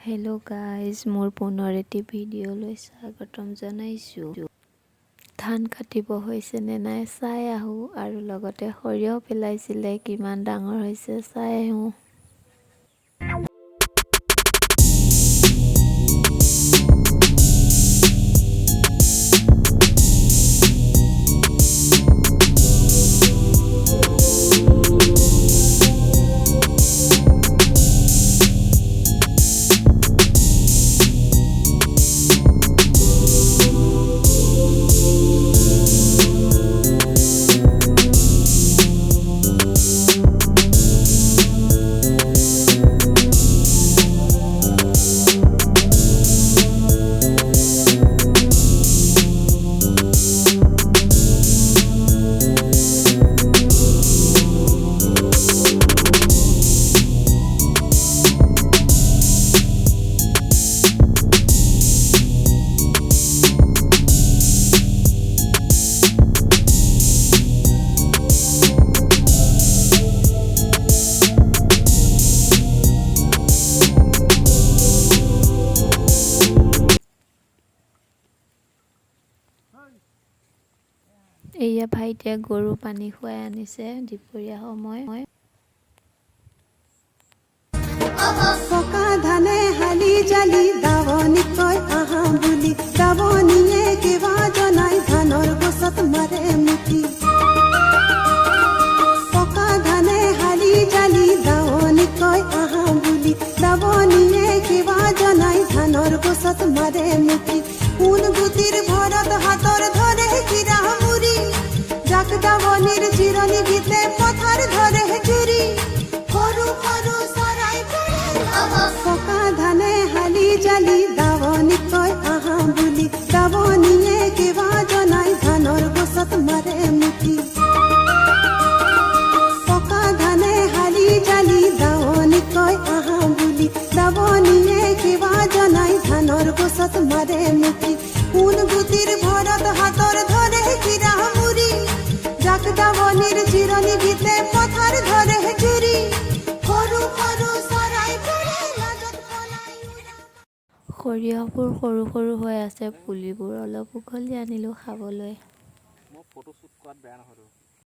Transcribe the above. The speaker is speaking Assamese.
হেল্ল' গাইজ, মোৰ পুনৰ এটি ভিডিঅ'লৈ স্বাগতম জনাইছোঁ। ধান কাটিব হৈছে নে নাই চাই আহোঁ, আৰু লগতে সৰিয়হ পেলাইছিলে কিমান ডাঙৰ হৈছে চাই আহোঁ। এয়া ভাইটিয়ে গৰু পানী খুৱাই আনিছে দুপৰীয়া সময়। পকা ধানে হালি জালি দাৱনী কয় আহা বুলি, দাৱনীয়ে কিবা জনাই ধানৰ গছত মাৰে মুঠি। পকা ধানে হালি জালি দাৱনী কয় আহা বুলি, দাৱনীয়ে কিবা জনাই ধানৰ গছত মাৰে মুঠি। কোন গুটিৰ ভৰত হাতৰ ধৰে কিৰা মুৰি, জাক দাৱনীৰ চিৰণি গীতে পথাৰ ধৰে জুৰি। সৰু সৰু চৰাই পকা ধানে হালি জালি দাৱনী কয় আহা বুলি, দাৱনীয়ে কিবা জনাই ধানৰ গছত মাৰে মুঠি। পকা ধানে হালি জালি দাৱনী কয় আহা বুলি, দাৱনীয়ে কিবা জনাই ধানৰ গছত মাৰে মুঠি। কোন গুটিৰ ভৰত হাতৰ ধৰে কিৰা মুৰি, জাক দাৱনীৰ চিৰণি গীতে পথাৰ ধৰে জুৰি। সৰু সৰু চৰাই সৰিয়হবোৰ সৰু সৰু হৈ আছে, পুলিবোৰ অলপ উঘলি আনিলোঁ খাবলৈ। মই ফটো শ্বুট কৰাত বেয়া নহয়।